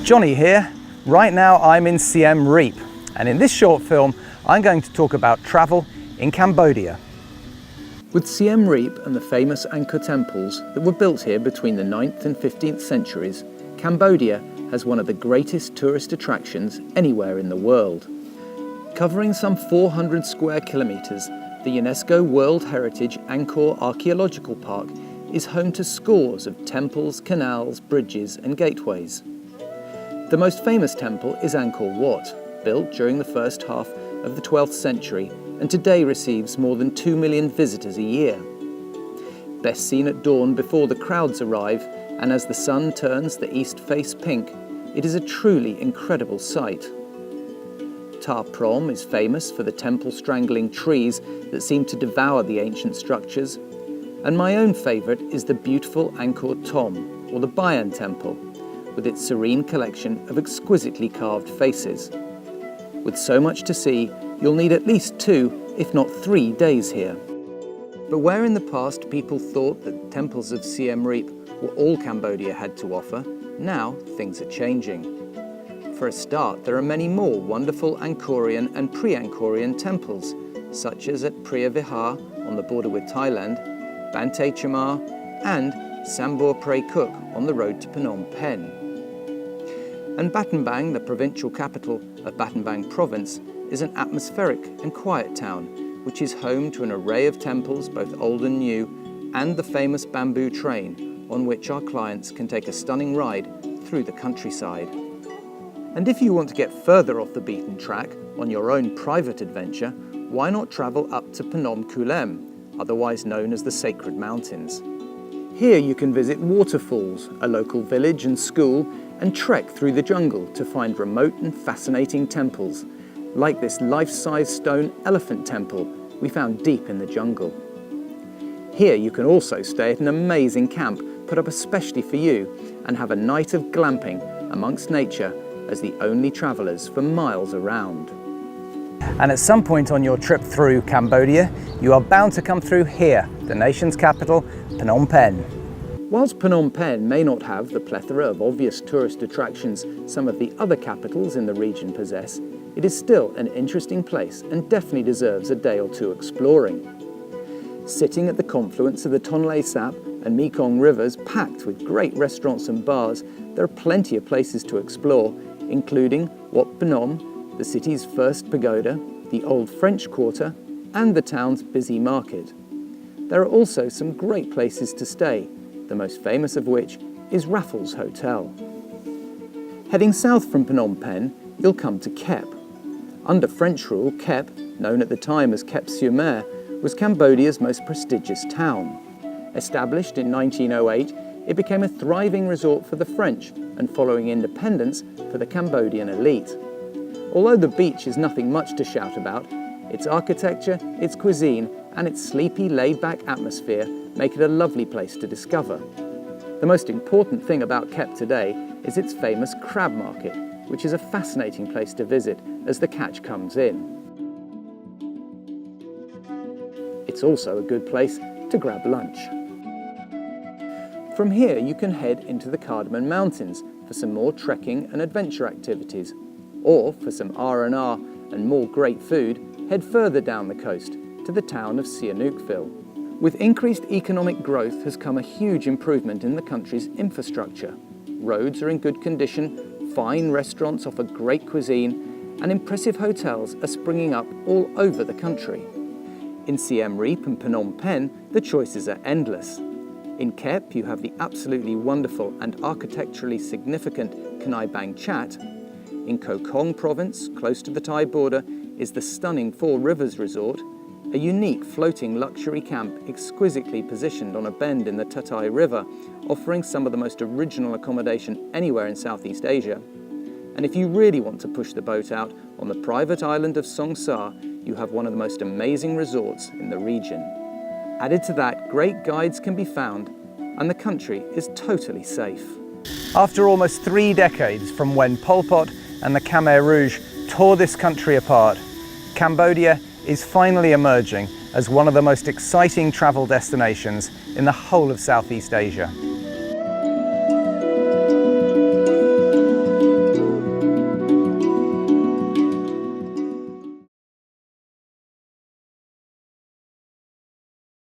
Johnny here. Right now I'm in Siem Reap, and in this short film I'm going to talk about travel in Cambodia. With Siem Reap and the famous Angkor temples that were built here between the 9th and 15th centuries, Cambodia has one of the greatest tourist attractions anywhere in the world. Covering some 400 square kilometres, the UNESCO World Heritage Angkor Archaeological Park is home to scores of temples, canals, bridges and gateways. The most famous temple is Angkor Wat, built during the first half of the 12th century and today receives more than 2 million visitors a year. Best seen at dawn before the crowds arrive, and as the sun turns the east face pink, it is a truly incredible sight. Prohm is famous for the temple strangling trees that seem to devour the ancient structures, and my own favourite is the beautiful Angkor Thom, or the Bayon Temple, with its serene collection of exquisitely carved faces. With so much to see, you'll need at least 2, if not 3 days here. But where in the past people thought that the temples of Siem Reap were all Cambodia had to offer, now things are changing. For a start, there are many more wonderful Angkorian and pre-Angkorian temples, such as at Preah Vihear on the border with Thailand, Banteay Chamar, and Sambor Prey Cook on the road to Phnom Penh. And Battambang, the provincial capital of Battambang province, is an atmospheric and quiet town, which is home to an array of temples, both old and new, and the famous bamboo train, on which our clients can take a stunning ride through the countryside. And if you want to get further off the beaten track on your own private adventure, why not travel up to Phnom Kulem, otherwise known as the Sacred Mountains. Here you can visit waterfalls, a local village and school, and trek through the jungle to find remote and fascinating temples, like this life-size stone elephant temple we found deep in the jungle. Here you can also stay at an amazing camp put up especially for you and have a night of glamping amongst nature as the only travellers for miles around. And at some point on your trip through Cambodia, you are bound to come through here, the nation's capital, Phnom Penh. Whilst Phnom Penh may not have the plethora of obvious tourist attractions some of the other capitals in the region possess, it is still an interesting place and definitely deserves a day or 2 exploring. Sitting at the confluence of the Tonle Sap and Mekong rivers, packed with great restaurants and bars, there are plenty of places to explore, including Wat Phnom, the city's first pagoda, the Old French Quarter, and the town's busy market. There are also some great places to stay, the most famous of which is Raffles Hotel. Heading south from Phnom Penh, you'll come to Kep. Under French rule, Kep, known at the time as Kep-Sur-Mer, was Cambodia's most prestigious town. Established in 1908, it became a thriving resort for the French and, following independence, for the Cambodian elite. Although the beach is nothing much to shout about, its architecture, its cuisine, and its sleepy, laid-back atmosphere make it a lovely place to discover. The most important thing about Kep today is its famous crab market, which is a fascinating place to visit as the catch comes in. It's also a good place to grab lunch. From here you can head into the Cardamom Mountains for some more trekking and adventure activities, or for some R&R and more great food, head further down the coast to the town of Sihanoukville. With increased economic growth has come a huge improvement in the country's infrastructure. Roads are in good condition, fine restaurants offer great cuisine, and impressive hotels are springing up all over the country. In Siem Reap and Phnom Penh, the choices are endless. In Kep, you have the absolutely wonderful and architecturally significant Kanai Bang Chat. In Koh Kong province, close to the Thai border, is the stunning Four Rivers Resort, a unique floating luxury camp exquisitely positioned on a bend in the Tatai River, offering some of the most original accommodation anywhere in Southeast Asia. And if you really want to push the boat out, on the private island of Song Sa, you have one of the most amazing resorts in the region. Added to that, great guides can be found, and the country is totally safe. After almost 3 decades from when Pol Pot and the Khmer Rouge tore this country apart, Cambodia is finally emerging as one of the most exciting travel destinations in the whole of Southeast Asia.